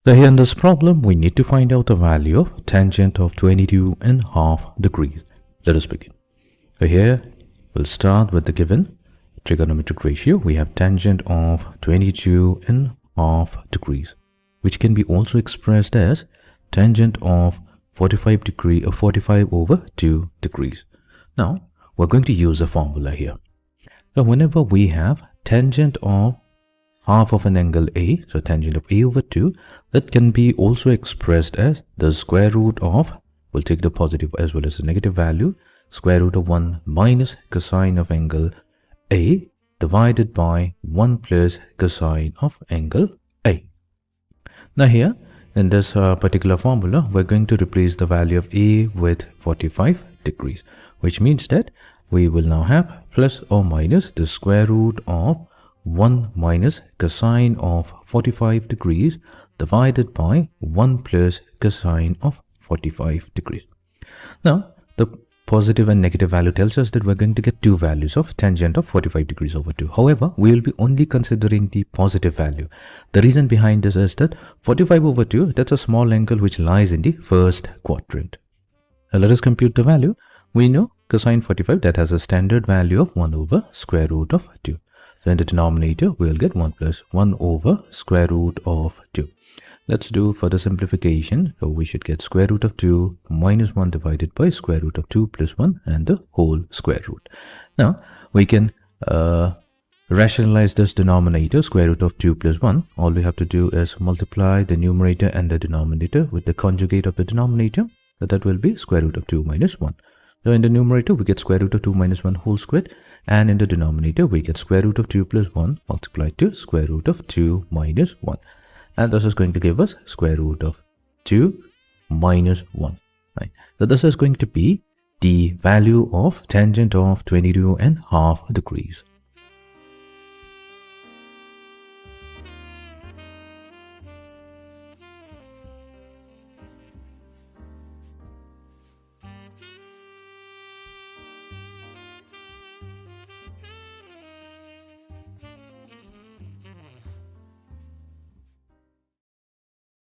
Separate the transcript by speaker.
Speaker 1: So here in this problem, we need to find out the value of tangent of 22.5 degrees. Let us begin. So here, we'll start with the given trigonometric ratio. We have tangent of 22.5 degrees, which can be also expressed as tangent of 45 degree or 45 over 2 degrees. Now, we're going to use a formula here. So whenever we have tangent of half of an angle A, so tangent of A over 2, that can be also expressed as the square root of, we'll take the positive as well as the negative value, square root of 1 minus cosine of angle A divided by 1 plus cosine of angle A. Now here, in this particular formula, we're going to replace the value of A with 45 degrees, which means that we will now have plus or minus the square root of 1 minus cosine of 45 degrees divided by 1 plus cosine of 45 degrees. Now, the positive and negative value tells us that we're going to get two values of tangent of 45 degrees over 2. However, we will be only considering the positive value. The reason behind this is that 45 over 2, that's a small angle which lies in the first quadrant. Now, let us compute the value. We know cosine 45, that has a standard value of 1 over square root of 2. So in the denominator, we will get 1 plus 1 over square root of 2. Let's do further simplification. So we should get square root of 2 minus 1 divided by square root of 2 plus 1 and the whole square root. Now, we can rationalize this denominator, square root of 2 plus 1. All we have to do is multiply the numerator and the denominator with the conjugate of the denominator. So that will be square root of 2 minus 1. So in the numerator, we get square root of 2 minus 1 whole squared, and in the denominator, we get square root of 2 plus 1 multiplied to square root of 2 minus 1. And this is going to give us square root of 2 minus 1. Right? So this is going to be the value of tangent of 22.5 degrees.